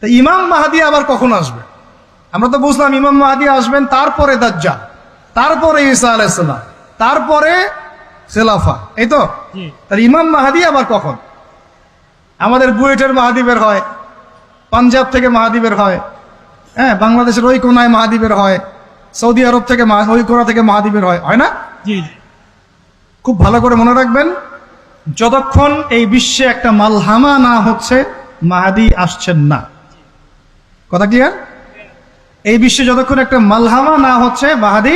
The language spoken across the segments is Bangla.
তো ইমাম মাহদি আবার কখন আসবে? আমরা তো বুঝলাম ইমাম মাহদি আসবেন, তারপরে দাজ্জাল, তারপরে ঈসা আলাইহিস সালাম, তারপরে খেলাফা, এই তো। তাহলে ইমাম মাহদি আবার কখন? আমাদের বুয়েটের মাহদি বের হয়, পাঞ্জাব থেকে মাহদি বের হয়, হ্যাঁ, বাংলাদেশের ওই কোনায় মাহদি বের হয়, সৌদি আরব থেকে ওই কোনা থেকে মাহদি বের হয়, হয় না? খুব ভালো করে মনে রাখবেন, যতক্ষণ এই বিশ্বে একটা মালহামা না হচ্ছে মাহদি আসছেন না। কথা ক্লিয়ার? এই বিশ্বে যতক্ষণ একটা মালহামা না হচ্ছে মাহদি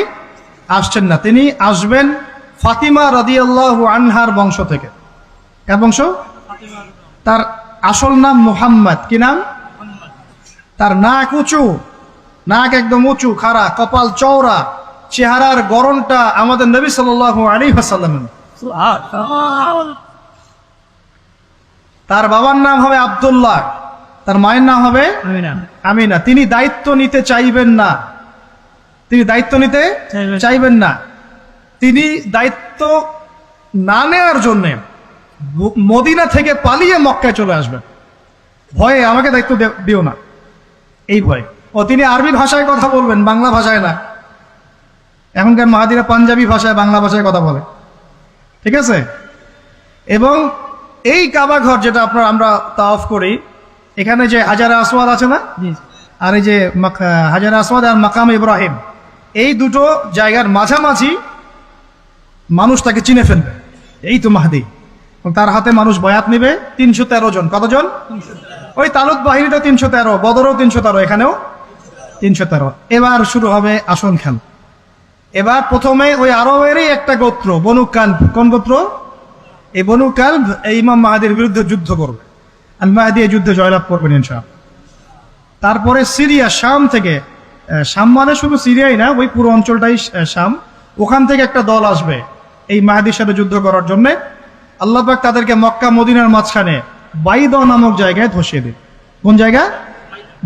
আসছেন না। তিনি আসবেন ফাতিমা রাদিয়াল্লাহু আনহার বংশ থেকে। কার বংশ? তার আসল নাম মুহাম্মদ। কি নাম? তার নাক উঁচু, নাক একদম উঁচু, খাড়া, কপাল চওড়া, চেহারার গড়নটা আমাদের নবী সাল্লাল্লাহু আলাইহি ওয়াসাল্লামের। তার বাবার নাম হবে আব্দুল্লাহ, তার মায়ের নাম হবে আমিনা। তিনি দায়িত্ব নিতে চাইবেন না, তিনি দায়িত্ব নিতে চাইবেন না। তিনি দায়িত্ব না নেওয়ার জন্য মদিনা থেকে পালিয়ে মক্কায় চলে আসবেন। ভয়ে আমাকে দায়িত্ব দিও না, এই ভয়ে। ও তিনি আরবি ভাষায় কথা বলবেন, বাংলা ভাষায় না। এখনকার মাহাদিরা পাঞ্জাবি ভাষায়, বাংলা ভাষায় কথা বলে, ঠিক আছে? এবং এই কাবা ঘর যেটা আমরা তাওয়াফ করি, এখানে যে হাজারে আসওয়াদ আছে না, আর এই যে হাজারে আসওয়াদ আর মাকাম ইব্রাহিম, এই দুটো জায়গার মাঝামাঝি মানুষ তাকে চিনে ফেলবে, এই তো মাহদি। তার হাতে মানুষ বয়াত নেবে 313 জন। কতজন? ওই তালুত বাহিনীটা 313, বদরও 313, এখানেও 313। এবার শুরু হবে আসল খেল। এবার প্রথমে ওই আরবেরই একটা গোত্র, বনু কালব। কোন গোত্র? এই বনু কালব এই ইমাম মাহদির বিরুদ্ধে যুদ্ধ করবে, আর মাহদি এই যুদ্ধে জয়লাভ করবেন ইনশাআল্লাহ। তারপরে সিরিয়া, শাম থেকে, শাম মানে শুধু সিরিয়াই না, ওই পুরো অঞ্চলটাই শাম, ওখান থেকে একটা দল আসবে এই মাহদির সাথে যুদ্ধ করার জন্য। আল্লাহ পাক তাদেরকে মক্কা মদিনার মাঝখানে বাইদা নামক জায়গায় ধসিয়ে দেবে। কোন জায়গা?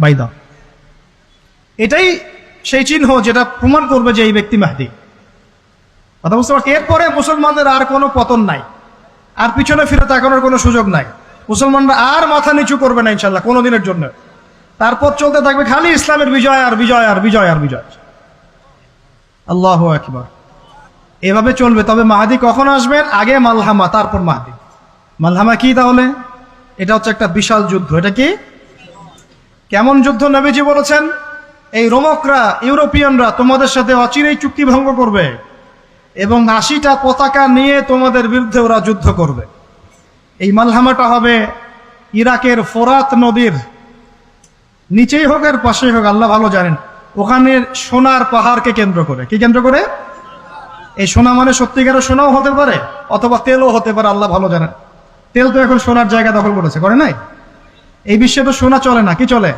বাইদা। এটাই সেই চিহ্ন যেটা প্রমাণ করবে যে এই ব্যক্তি মাহদি। কথা বুঝতে পারছি? এরপরে মুসলমানদের আর কোনো পতন নাই, আর পিছনে ফিরে তাকানোর কোনো সুযোগ নাই। মুসলমানরা আর মাথা নিচু করবে না ইনশাল্লাহ কোনোদিনের জন্য। তারপর চলতে থাকবে খালি ইসলামের বিজয় আর বিজয় আর বিজয় আর বিজয়। আল্লাহু আকবার। এভাবে চলবে। তবে মাহদি কখন আসবেন? আগে মালহামা, তারপর মাহদি। মালহামা কি তাহলে? এটা হচ্ছে একটা বিশাল যুদ্ধ। এটা কি? কেমন যুদ্ধ? নবীজি বলেছেন, এই রোমকরা, ইউরোপিয়ানরা তোমাদের সাথে অচিরেই চুক্তি ভঙ্গ করবে এবং 80টা পতাকা নিয়ে তোমাদের বিরুদ্ধে ওরা যুদ্ধ করবে। এই মালহামাটা হবে ইরাকের ফোরাত নদীর নিচেই হোক আর পাশেই হোক, আল্লাহ ভালো জানেন, ওখানে সোনার পাহাড়কে কেন্দ্র করে। কি কেন্দ্র করে? এই সোনা মানে সত্যিকারের সোনাও হতে পারে, অথবা তেলও হতে পারে, আল্লাহ ভালো জানেন। তেল তো এখন সোনার জায়গা দখল করেছে, করে নাই? এই বিশ্বে তো সোনা চলে না, কি চলে?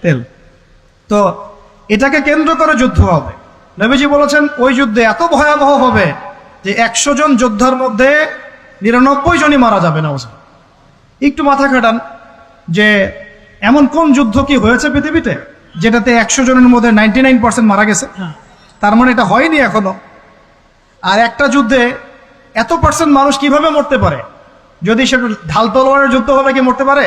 তেল। তো এটাকে কেন্দ্র করে যুদ্ধ হবে। নবীজি বলেছেন ওই যুদ্ধে এত ভয়াবহ হবে যে 100 জন যোদ্ধার মধ্যে 99 জনই মারা যাবে না। একটু মাথা খাটান যে এমন কোন যুদ্ধ কি হয়েছে পৃথিবীতে যেটাতে 100 জনের মধ্যে 99% মারা গেছে? তার মানে এটা হয়নি এখনো। আর একটা যুদ্ধে এত % মানুষ কিভাবে মরতে পারে? যদি সেটা ঢাল তলোয়ারের যুদ্ধ হলে কি মরতে পারে?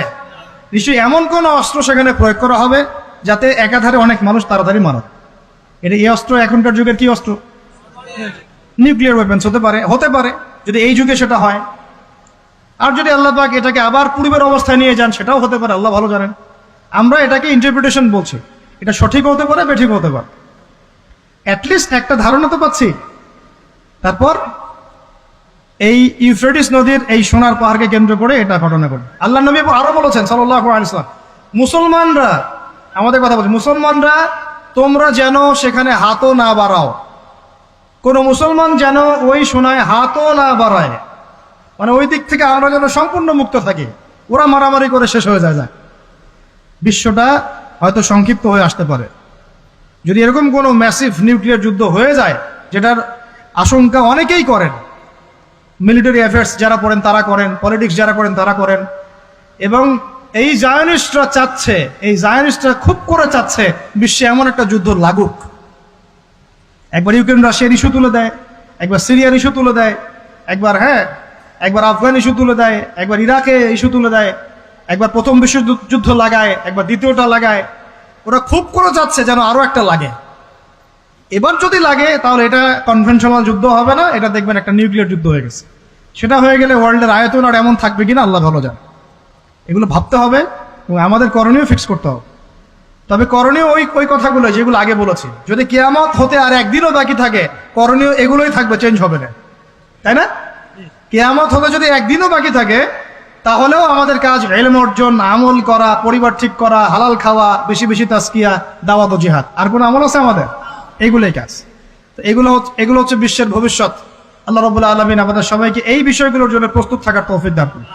নিশ্চয়ই এমন কোন অস্ত্র সেখানে প্রয়োগ করা হবে যাতে একাধারে অনেক মানুষ তাড়াতাড়ি মারা। এটা এই অস্ত্র এখনকার যুগের কি অস্ত্র? নিউক্লিয়ার ওয়েপন্স হতে পারে, হতে পারে যদি এই যুগে সেটা হয়। আর যদি আল্লাহ পাক এটাকে আবার পূর্বের অবস্থায় নিয়ে যান, সেটাও হতে পারে, আল্লাহ ভালো জানেন। আমরা এটাকে ইন্টারপ্রিটেশন বলছি, এটা সঠিক হতে পারে, বেঠিক হতে পারে, অ্যাটলিস্ট একটা ধারণা তো পাচ্ছি। তারপর এই ইউফ্রেটিস নদীর এই সোনার পাহাড়কে কেন্দ্র করে এটা ঘটনা ঘটে। আল্লাহ নবী আরো বলেছেন সাল্লাল্লাহু আলাইহি ওয়াসাল্লাম, মুসলমানরা, আমাদের কথা বলছি, মুসলমানরা তোমরা যেন সেখানে হাতও না বাড়াও। কোন মুসলমান যেন ওই সোনায় হাতও না বাড়ায়, মানে ওই দিক থেকে আমরা যেন সম্পূর্ণ মুক্ত থাকি। ওরা মারামারি করে শেষ হয়ে যায়। বিশ্বটা হয়তো সংক্ষিপ্ত হয়ে আসতে পারে যদি এরকম কোনো ম্যাসিভ নিউক্লিয়ার যুদ্ধ হয়ে যায়, যেটার আশঙ্কা অনেকেই করেন। মিলিটারি অ্যাফেয়ার্স যারা পড়েন তারা করেন, পলিটিক্স যারা করেন তারা করেন। এবং এই জায়নিস্টরা চাচ্ছে, এই জায়নিস্টরা খুব করে চাচ্ছে বিশ্বে এমন একটা যুদ্ধ লাগুক। একবার ইউক্রেন রাশিয়ার ইস্যু তুলে দেয়, একবার সিরিয়ার ইস্যু তুলে দেয়, একবার একবার আফগান ইস্যু তুলে দেয়, একবার ইরাকে ইস্যু তুলে দেয়, একবার প্রথম বিশ্বযুদ্ধ লাগায়, একবার দ্বিতীয়টা লাগায়, ওরা খুব করে যাচ্ছে যেন আরো একটা লাগে। এবার যদি লাগে তাহলে এটা কনভেনশনাল যুদ্ধ হবে না, এটা দেখবেন একটা নিউক্লিয়ার যুদ্ধ হয়ে গেছে। সেটা হয়ে গেলে ওয়ার্ল্ডের আয়তন আর এমন থাকবে কিনা আল্লাহ ভালো জানে। এগুলো ভাবতে হবে এবং আমাদের করণীয় ফিক্স করতে হবে। তবে করণীয় ওই কথাগুলো যেগুলো আগে বলেছি। যদি কিয়ামত হতে আর একদিনও বাকি থাকে, করণীয় এগুলোই থাকবে, চেঞ্জ হবে না, তাই না? কিয়ামত হতে যদি একদিনও বাকি থাকে তাহলেও আমাদের কাজ ইলম অর্জন, আমল করা, পরিবার ঠিক করা, হালাল খাওয়া, বেশি বেশি তাজকিয়া, দাওয়াত ও জিহাদ। আর কোন আমল আছে আমাদের? এইগুলোই কাজ। তো এগুলো হচ্ছে বিশ্বের ভবিষ্যৎ। আল্লাহ রাব্বুল আলামিন আমাদের সবাইকে এই বিষয়গুলোর জন্য প্রস্তুত থাকার তৌফিক দান করুন।